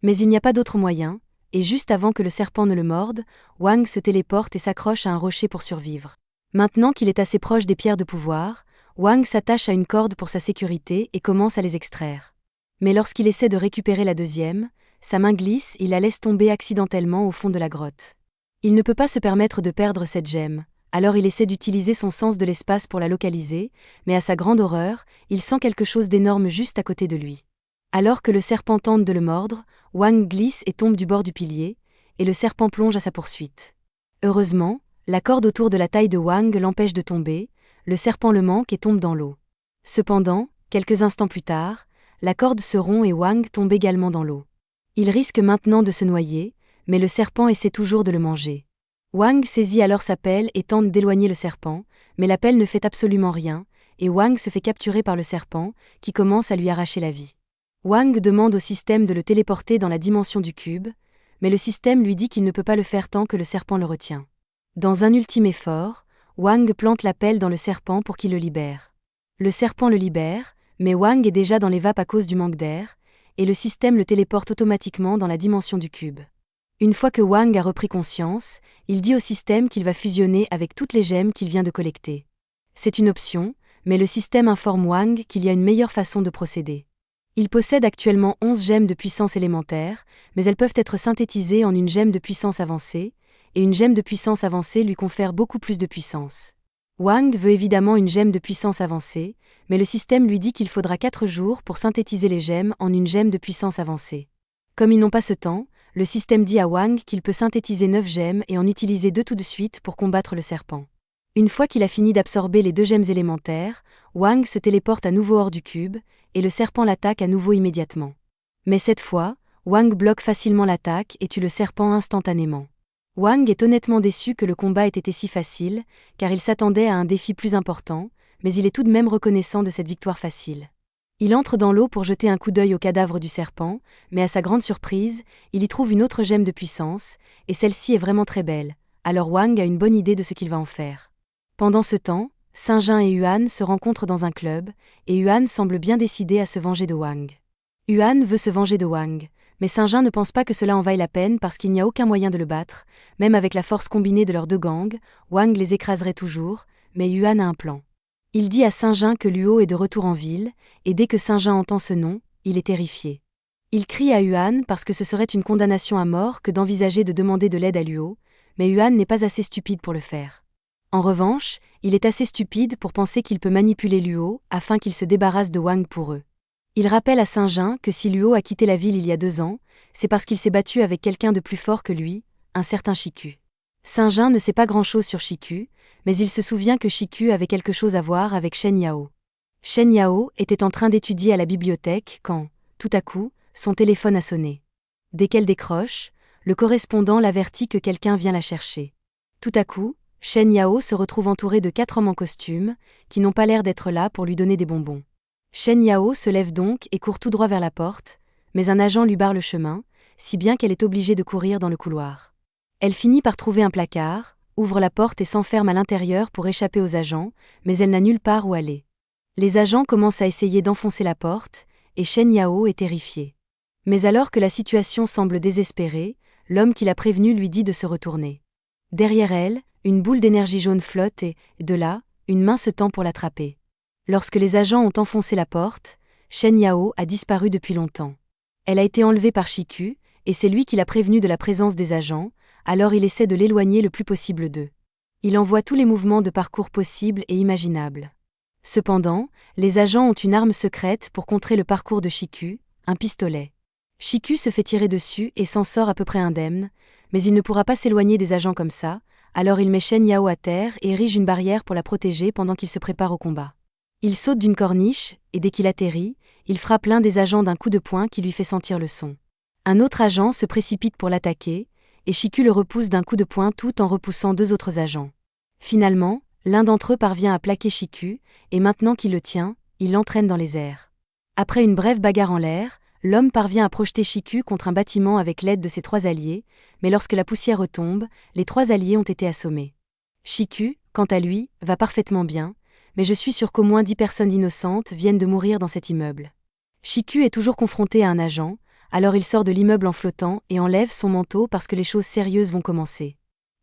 Mais il n'y a pas d'autre moyen, et juste avant que le serpent ne le morde, Wang se téléporte et s'accroche à un rocher pour survivre. Maintenant qu'il est assez proche des pierres de pouvoir, Wang s'attache à une corde pour sa sécurité et commence à les extraire. Mais lorsqu'il essaie de récupérer la deuxième, sa main glisse et il la laisse tomber accidentellement au fond de la grotte. Il ne peut pas se permettre de perdre cette gemme, alors il essaie d'utiliser son sens de l'espace pour la localiser, mais à sa grande horreur, il sent quelque chose d'énorme juste à côté de lui. Alors que le serpent tente de le mordre, Wang glisse et tombe du bord du pilier, et le serpent plonge à sa poursuite. Heureusement, la corde autour de la taille de Wang l'empêche de tomber, le serpent le manque et tombe dans l'eau. Cependant, quelques instants plus tard, la corde se rompt et Wang tombe également dans l'eau. Il risque maintenant de se noyer, mais le serpent essaie toujours de le manger. Wang saisit alors sa pelle et tente d'éloigner le serpent, mais la pelle ne fait absolument rien, et Wang se fait capturer par le serpent, qui commence à lui arracher la vie. Wang demande au système de le téléporter dans la dimension du cube, mais le système lui dit qu'il ne peut pas le faire tant que le serpent le retient. Dans un ultime effort, Wang plante la pelle dans le serpent pour qu'il le libère. Le serpent le libère, mais Wang est déjà dans les vapes à cause du manque d'air, et le système le téléporte automatiquement dans la dimension du cube. Une fois que Wang a repris conscience, il dit au système qu'il va fusionner avec toutes les gemmes qu'il vient de collecter. C'est une option, mais le système informe Wang qu'il y a une meilleure façon de procéder. Il possède actuellement 11 gemmes de puissance élémentaire, mais elles peuvent être synthétisées en une gemme de puissance avancée, et une gemme de puissance avancée lui confère beaucoup plus de puissance. Wang veut évidemment une gemme de puissance avancée, mais le système lui dit qu'il faudra 4 jours pour synthétiser les gemmes en une gemme de puissance avancée. Comme ils n'ont pas ce temps, le système dit à Wang qu'il peut synthétiser 9 gemmes et en utiliser 2 tout de suite pour combattre le serpent. Une fois qu'il a fini d'absorber les 2 gemmes élémentaires, Wang se téléporte à nouveau hors du cube, et le serpent l'attaque à nouveau immédiatement. Mais cette fois, Wang bloque facilement l'attaque et tue le serpent instantanément. Wang est honnêtement déçu que le combat ait été si facile, car il s'attendait à un défi plus important, mais il est tout de même reconnaissant de cette victoire facile. Il entre dans l'eau pour jeter un coup d'œil au cadavre du serpent, mais à sa grande surprise, il y trouve une autre gemme de puissance, et celle-ci est vraiment très belle, alors Wang a une bonne idée de ce qu'il va en faire. Pendant ce temps, Saint-Jean et Yuan se rencontrent dans un club, et Yuan semble bien décidé à se venger de Wang. Yuan veut se venger de Wang, mais Saint-Jean ne pense pas que cela en vaille la peine parce qu'il n'y a aucun moyen de le battre, même avec la force combinée de leurs 2 gangs, Wang les écraserait toujours, mais Yuan a un plan. Il dit à Saint-Jean que Luo est de retour en ville, et dès que Saint-Jean entend ce nom, il est terrifié. Il crie à Yuan parce que ce serait une condamnation à mort que d'envisager de demander de l'aide à Luo, mais Yuan n'est pas assez stupide pour le faire. En revanche, il est assez stupide pour penser qu'il peut manipuler Luo afin qu'il se débarrasse de Wang pour eux. Il rappelle à Saint-Jean que si Luo a quitté la ville il y a 2 ans, c'est parce qu'il s'est battu avec quelqu'un de plus fort que lui, un certain Shiku. Saint-Jean ne sait pas grand-chose sur Shiku, mais il se souvient que Shiku avait quelque chose à voir avec Shen Yao. Shen Yao était en train d'étudier à la bibliothèque quand, tout à coup, son téléphone a sonné. Dès qu'elle décroche, le correspondant l'avertit que quelqu'un vient la chercher. Tout à coup, Shen Yao se retrouve entouré de 4 hommes en costume, qui n'ont pas l'air d'être là pour lui donner des bonbons. Shen Yao se lève donc et court tout droit vers la porte, mais un agent lui barre le chemin, si bien qu'elle est obligée de courir dans le couloir. Elle finit par trouver un placard, ouvre la porte et s'enferme à l'intérieur pour échapper aux agents, mais elle n'a nulle part où aller. Les agents commencent à essayer d'enfoncer la porte, et Shen Yao est terrifiée. Mais alors que la situation semble désespérée, l'homme qui l'a prévenue lui dit de se retourner. Derrière elle, une boule d'énergie jaune flotte et, de là, une main se tend pour l'attraper. Lorsque les agents ont enfoncé la porte, Shen Yao a disparu depuis longtemps. Elle a été enlevée par Shiku, et c'est lui qui l'a prévenue de la présence des agents, alors il essaie de l'éloigner le plus possible d'eux. Il envoie tous les mouvements de parcours possibles et imaginables. Cependant, les agents ont une arme secrète pour contrer le parcours de Shiku, un pistolet. Shiku se fait tirer dessus et s'en sort à peu près indemne, mais il ne pourra pas s'éloigner des agents comme ça, alors il met Shen Yao à terre et érige une barrière pour la protéger pendant qu'il se prépare au combat. Il saute d'une corniche, et dès qu'il atterrit, il frappe l'un des agents d'un coup de poing qui lui fait sentir le son. Un autre agent se précipite pour l'attaquer, et Shiku le repousse d'un coup de poing tout en repoussant deux autres agents. Finalement, l'un d'entre eux parvient à plaquer Shiku, et maintenant qu'il le tient, il l'entraîne dans les airs. Après une brève bagarre en l'air, l'homme parvient à projeter Shiku contre un bâtiment avec l'aide de ses trois alliés, mais lorsque la poussière retombe, les trois alliés ont été assommés. Shiku, quant à lui, va parfaitement bien, mais je suis sûr qu'au moins 10 personnes innocentes viennent de mourir dans cet immeuble. Shiku est toujours confronté à un agent, alors il sort de l'immeuble en flottant et enlève son manteau parce que les choses sérieuses vont commencer.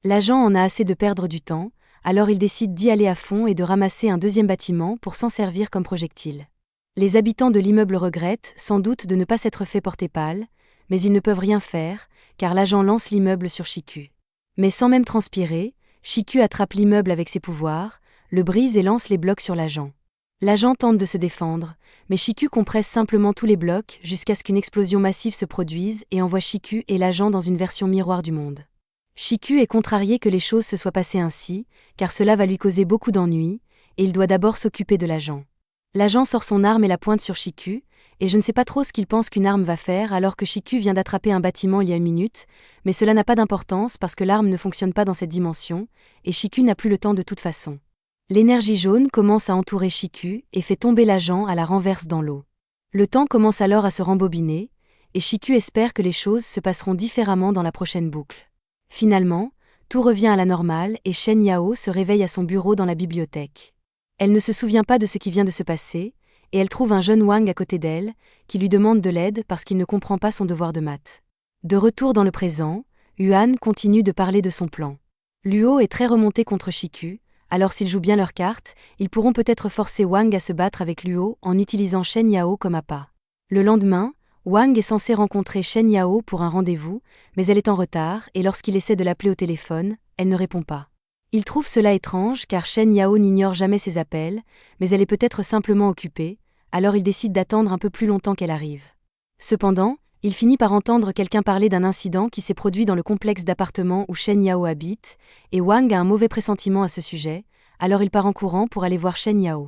L'agent en a assez de perdre du temps, alors il décide d'y aller à fond et de ramasser un deuxième bâtiment pour s'en servir comme projectile. Les habitants de l'immeuble regrettent sans doute de ne pas s'être fait porter pâle, mais ils ne peuvent rien faire, car l'agent lance l'immeuble sur Shiku. Mais sans même transpirer, Shiku attrape l'immeuble avec ses pouvoirs, le brise et lance les blocs sur l'agent. L'agent tente de se défendre, mais Shiku compresse simplement tous les blocs jusqu'à ce qu'une explosion massive se produise et envoie Shiku et l'agent dans une version miroir du monde. Shiku est contrarié que les choses se soient passées ainsi, car cela va lui causer beaucoup d'ennuis, et il doit d'abord s'occuper de l'agent. L'agent sort son arme et la pointe sur Shiku, et je ne sais pas trop ce qu'il pense qu'une arme va faire alors que Shiku vient d'attraper un bâtiment il y a une minute, mais cela n'a pas d'importance parce que l'arme ne fonctionne pas dans cette dimension, et Shiku n'a plus le temps de toute façon. L'énergie jaune commence à entourer Shiku et fait tomber l'agent à la renverse dans l'eau. Le temps commence alors à se rembobiner, et Shiku espère que les choses se passeront différemment dans la prochaine boucle. Finalement, tout revient à la normale et Shen Yao se réveille à son bureau dans la bibliothèque. Elle ne se souvient pas de ce qui vient de se passer, et elle trouve un jeune Wang à côté d'elle, qui lui demande de l'aide parce qu'il ne comprend pas son devoir de maths. De retour dans le présent, Yuan continue de parler de son plan. Luo est très remonté contre Shiku, alors s'ils jouent bien leurs cartes, ils pourront peut-être forcer Wang à se battre avec Luo en utilisant Shen Yao comme appât. Le lendemain, Wang est censé rencontrer Shen Yao pour un rendez-vous, mais elle est en retard et lorsqu'il essaie de l'appeler au téléphone, elle ne répond pas. Il trouve cela étrange car Shen Yao n'ignore jamais ses appels, mais elle est peut-être simplement occupée, alors il décide d'attendre un peu plus longtemps qu'elle arrive. Cependant, il finit par entendre quelqu'un parler d'un incident qui s'est produit dans le complexe d'appartements où Shen Yao habite, et Wang a un mauvais pressentiment à ce sujet, alors il part en courant pour aller voir Shen Yao.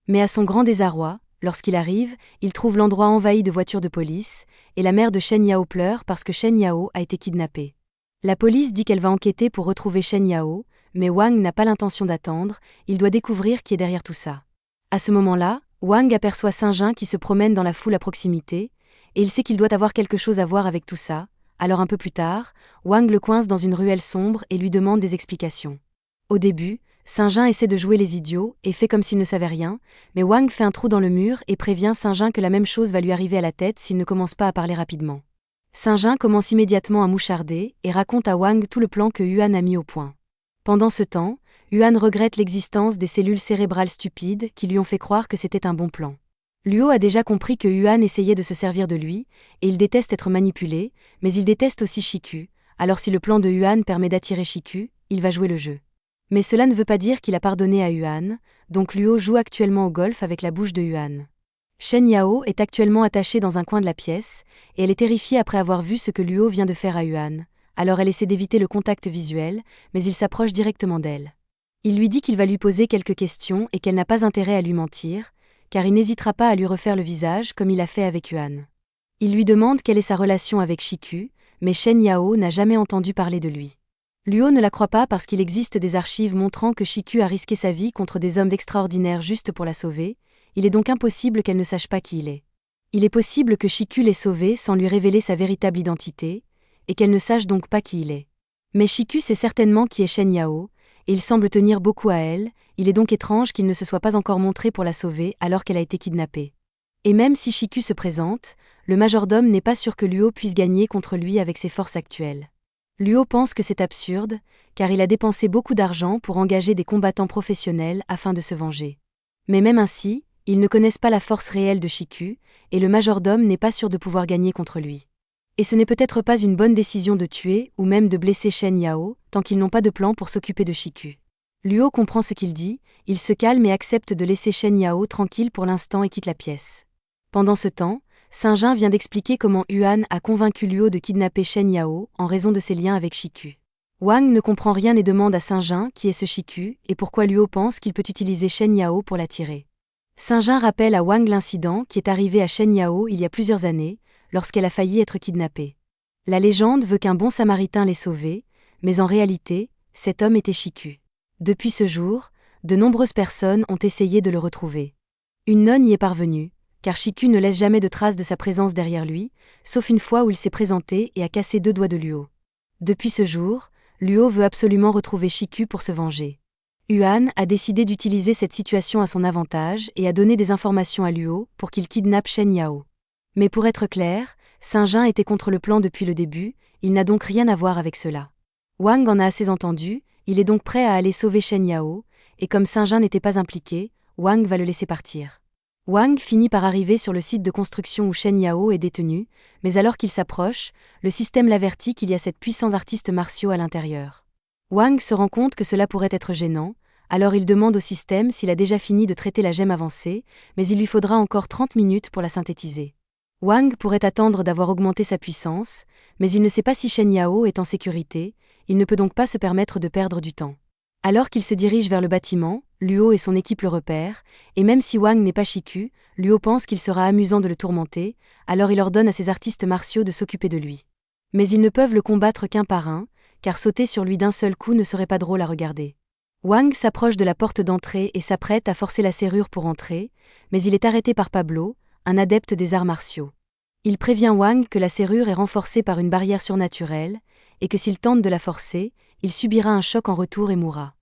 Mais à son grand désarroi, lorsqu'il arrive, il trouve l'endroit envahi de voitures de police, et la mère de Shen Yao pleure parce que Shen Yao a été kidnappée. La police dit qu'elle va enquêter pour retrouver Shen Yao, mais Wang n'a pas l'intention d'attendre, il doit découvrir qui est derrière tout ça. À ce moment-là, Wang aperçoit Saint-Jean qui se promène dans la foule à proximité, et il sait qu'il doit avoir quelque chose à voir avec tout ça, alors un peu plus tard, Wang le coince dans une ruelle sombre et lui demande des explications. Au début, Saint-Jean essaie de jouer les idiots et fait comme s'il ne savait rien, mais Wang fait un trou dans le mur et prévient Saint-Jean que la même chose va lui arriver à la tête s'il ne commence pas à parler rapidement. Saint-Jean commence immédiatement à moucharder et raconte à Wang tout le plan que Yuan a mis au point. Pendant ce temps, Yuan regrette l'existence des cellules cérébrales stupides qui lui ont fait croire que c'était un bon plan. Luo a déjà compris que Yuan essayait de se servir de lui, et il déteste être manipulé, mais il déteste aussi Shiku, alors si le plan de Yuan permet d'attirer Shiku, il va jouer le jeu. Mais cela ne veut pas dire qu'il a pardonné à Yuan, donc Luo joue actuellement au golf avec la bouche de Yuan. Shen Yao est actuellement attachée dans un coin de la pièce, et elle est terrifiée après avoir vu ce que Luo vient de faire à Yuan, alors elle essaie d'éviter le contact visuel, mais il s'approche directement d'elle. Il lui dit qu'il va lui poser quelques questions et qu'elle n'a pas intérêt à lui mentir, car il n'hésitera pas à lui refaire le visage comme il a fait avec Yuan. Il lui demande quelle est sa relation avec Shiku, mais Shen Yao n'a jamais entendu parler de lui. Luo ne la croit pas parce qu'il existe des archives montrant que Shiku a risqué sa vie contre des hommes extraordinaires juste pour la sauver, il est donc impossible qu'elle ne sache pas qui il est. Il est possible que Shiku l'ait sauvé sans lui révéler sa véritable identité, et qu'elle ne sache donc pas qui il est. Mais Shiku sait certainement qui est Shen Yao, et il semble tenir beaucoup à elle, il est donc étrange qu'il ne se soit pas encore montré pour la sauver alors qu'elle a été kidnappée. Et même si Shiku se présente, le majordome n'est pas sûr que Luo puisse gagner contre lui avec ses forces actuelles. Luo pense que c'est absurde, car il a dépensé beaucoup d'argent pour engager des combattants professionnels afin de se venger. Mais même ainsi, ils ne connaissent pas la force réelle de Shiku, et le majordome n'est pas sûr de pouvoir gagner contre lui. Et ce n'est peut-être pas une bonne décision de tuer ou même de blesser Shen Yao, tant qu'ils n'ont pas de plan pour s'occuper de Shiku. Luo comprend ce qu'il dit, il se calme et accepte de laisser Shen Yao tranquille pour l'instant et quitte la pièce. Pendant ce temps, Saint-Jean vient d'expliquer comment Yuan a convaincu Luo de kidnapper Shen Yao en raison de ses liens avec Shiku. Wang ne comprend rien et demande à Saint-Jean qui est ce Shiku et pourquoi Luo pense qu'il peut utiliser Shen Yao pour l'attirer. Saint-Jean rappelle à Wang l'incident qui est arrivé à Shen Yao il y a plusieurs années, lorsqu'elle a failli être kidnappée. La légende veut qu'un bon samaritain l'ait sauvée, mais en réalité, cet homme était Shiku. Depuis ce jour, de nombreuses personnes ont essayé de le retrouver. Une nonne y est parvenue, car Shiku ne laisse jamais de traces de sa présence derrière lui, sauf une fois où il s'est présenté et a cassé 2 doigts de Luo. Depuis ce jour, Luo veut absolument retrouver Shiku pour se venger. Yuan a décidé d'utiliser cette situation à son avantage et a donné des informations à Luo pour qu'il kidnappe Shen Yao. Mais pour être clair, Saint-Jean était contre le plan depuis le début, il n'a donc rien à voir avec cela. Wang en a assez entendu, il est donc prêt à aller sauver Shen Yao, et comme Saint-Jean n'était pas impliqué, Wang va le laisser partir. Wang finit par arriver sur le site de construction où Shen Yao est détenu, mais alors qu'il s'approche, le système l'avertit qu'il y a 7 puissants artistes martiaux à l'intérieur. Wang se rend compte que cela pourrait être gênant, alors il demande au système s'il a déjà fini de traiter la gemme avancée, mais il lui faudra encore 30 minutes pour la synthétiser. Wang pourrait attendre d'avoir augmenté sa puissance, mais il ne sait pas si Shen Yao est en sécurité, il ne peut donc pas se permettre de perdre du temps. Alors qu'il se dirige vers le bâtiment, Luo et son équipe le repèrent, et même si Wang n'est pas Shiku, Luo pense qu'il sera amusant de le tourmenter, alors il ordonne à ses artistes martiaux de s'occuper de lui. Mais ils ne peuvent le combattre qu'un par un, car sauter sur lui d'un seul coup ne serait pas drôle à regarder. Wang s'approche de la porte d'entrée et s'apprête à forcer la serrure pour entrer, mais il est arrêté par Pablo, un adepte des arts martiaux. Il prévient Wang que la serrure est renforcée par une barrière surnaturelle, et que s'il tente de la forcer, il subira un choc en retour et mourra.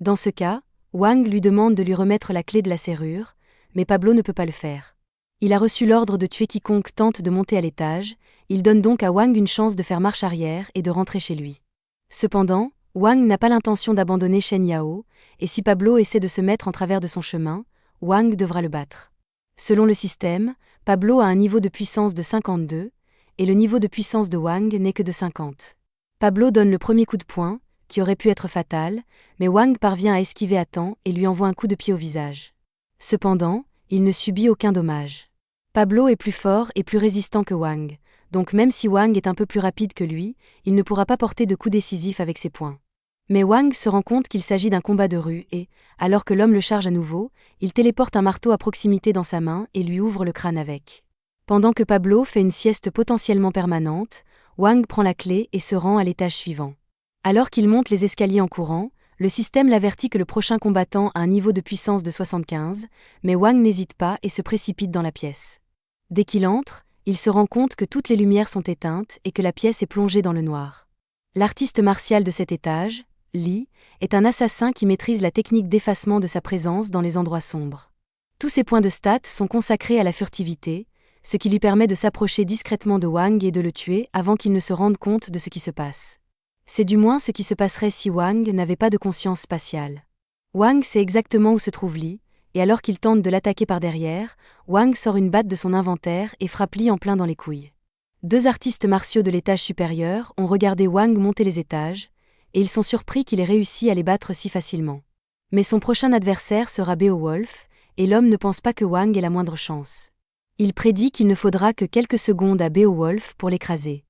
Dans ce cas, Wang lui demande de lui remettre la clé de la serrure, mais Pablo ne peut pas le faire. Il a reçu l'ordre de tuer quiconque tente de monter à l'étage, il donne donc à Wang une chance de faire marche arrière et de rentrer chez lui. Cependant, Wang n'a pas l'intention d'abandonner Shen Yao, et si Pablo essaie de se mettre en travers de son chemin, Wang devra le battre. Selon le système, Pablo a un niveau de puissance de 52, et le niveau de puissance de Wang n'est que de 50. Pablo donne le premier coup de poing, qui aurait pu être fatal, mais Wang parvient à esquiver à temps et lui envoie un coup de pied au visage. Cependant, il ne subit aucun dommage. Pablo est plus fort et plus résistant que Wang, donc même si Wang est un peu plus rapide que lui, il ne pourra pas porter de coup décisif avec ses poings. Mais Wang se rend compte qu'il s'agit d'un combat de rue et, alors que l'homme le charge à nouveau, il téléporte un marteau à proximité dans sa main et lui ouvre le crâne avec. Pendant que Pablo fait une sieste potentiellement permanente, Wang prend la clé et se rend à l'étage suivant. Alors qu'il monte les escaliers en courant, le système l'avertit que le prochain combattant a un niveau de puissance de 75, mais Wang n'hésite pas et se précipite dans la pièce. Dès qu'il entre, il se rend compte que toutes les lumières sont éteintes et que la pièce est plongée dans le noir. L'artiste martial de cet étage, Li, est un assassin qui maîtrise la technique d'effacement de sa présence dans les endroits sombres. Tous ses points de stats sont consacrés à la furtivité, ce qui lui permet de s'approcher discrètement de Wang et de le tuer avant qu'il ne se rende compte de ce qui se passe. C'est du moins ce qui se passerait si Wang n'avait pas de conscience spatiale. Wang sait exactement où se trouve Li, et alors qu'il tente de l'attaquer par derrière, Wang sort une batte de son inventaire et frappe Li en plein dans les couilles. 2 artistes martiaux de l'étage supérieur ont regardé Wang monter les étages, et ils sont surpris qu'il ait réussi à les battre si facilement. Mais son prochain adversaire sera Beowulf, et l'homme ne pense pas que Wang ait la moindre chance. Il prédit qu'il ne faudra que quelques secondes à Beowulf pour l'écraser.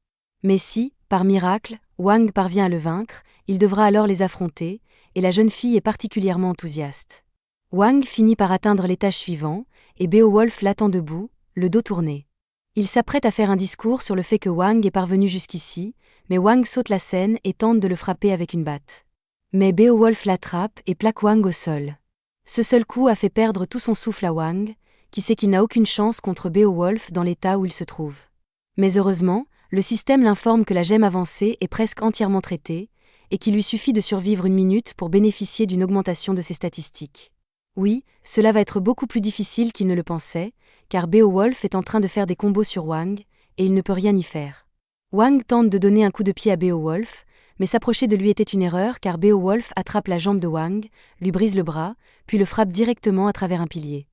Mais si, par miracle, Wang parvient à le vaincre, il devra alors les affronter, et la jeune fille est particulièrement enthousiaste. Wang finit par atteindre l'étage suivant, et Beowulf l'attend debout, le dos tourné. Il s'apprête à faire un discours sur le fait que Wang est parvenu jusqu'ici, mais Wang saute la scène et tente de le frapper avec une batte. Mais Beowulf l'attrape et plaque Wang au sol. Ce seul coup a fait perdre tout son souffle à Wang, qui sait qu'il n'a aucune chance contre Beowulf dans l'état où il se trouve. Mais heureusement, le système l'informe que la gemme avancée est presque entièrement traitée, et qu'il lui suffit de survivre 1 minute pour bénéficier d'une augmentation de ses statistiques. Oui, cela va être beaucoup plus difficile qu'il ne le pensait, car Beowulf est en train de faire des combos sur Wang, et il ne peut rien y faire. Wang tente de donner un coup de pied à Beowulf, mais s'approcher de lui était une erreur car Beowulf attrape la jambe de Wang, lui brise le bras, puis le frappe directement à travers un pilier.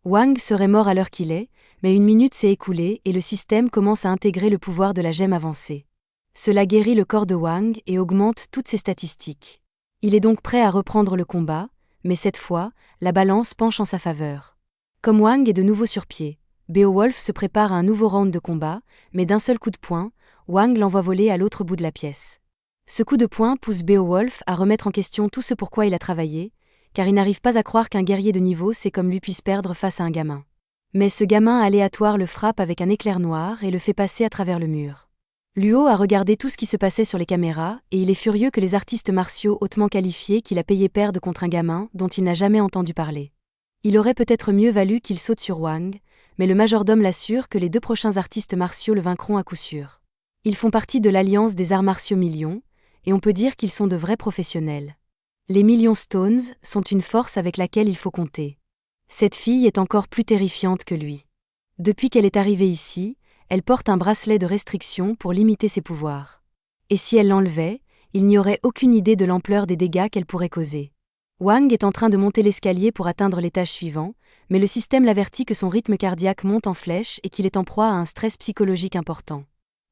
Wang serait mort à l'heure qu'il est, mais 1 minute s'est écoulée et le système commence à intégrer le pouvoir de la gemme avancée. Cela guérit le corps de Wang et augmente toutes ses statistiques. Il est donc prêt à reprendre le combat, mais cette fois, la balance penche en sa faveur. Comme Wang est de nouveau sur pied, Beowulf se prépare à un nouveau round de combat, mais d'un seul coup de poing, Wang l'envoie voler à l'autre bout de la pièce. Ce coup de poing pousse Beowulf à remettre en question tout ce pourquoi il a travaillé, car il n'arrive pas à croire qu'un guerrier de niveau c'est comme lui puisse perdre face à un gamin. Mais ce gamin aléatoire le frappe avec un éclair noir et le fait passer à travers le mur. Luo a regardé tout ce qui se passait sur les caméras et il est furieux que les artistes martiaux hautement qualifiés qu'il a payés perdent contre un gamin dont il n'a jamais entendu parler. Il aurait peut-être mieux valu qu'il saute sur Wang, mais le majordome l'assure que les 2 prochains artistes martiaux le vaincront à coup sûr. Ils font partie de l'Alliance des arts martiaux Millions, et on peut dire qu'ils sont de vrais professionnels. Les Millions Stones sont une force avec laquelle il faut compter. Cette fille est encore plus terrifiante que lui. Depuis qu'elle est arrivée ici, elle porte un bracelet de restriction pour limiter ses pouvoirs. Et si elle l'enlevait, il n'y aurait aucune idée de l'ampleur des dégâts qu'elle pourrait causer. Wang est en train de monter l'escalier pour atteindre l'étage suivant, mais le système l'avertit que son rythme cardiaque monte en flèche et qu'il est en proie à un stress psychologique important.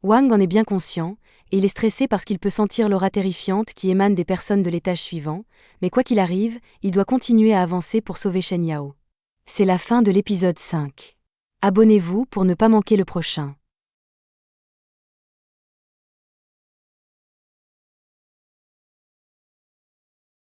Wang en est bien conscient, et il est stressé parce qu'il peut sentir l'aura terrifiante qui émane des personnes de l'étage suivant, mais quoi qu'il arrive, il doit continuer à avancer pour sauver Shen Yao. C'est la fin de l'épisode 5. Abonnez-vous pour ne pas manquer le prochain.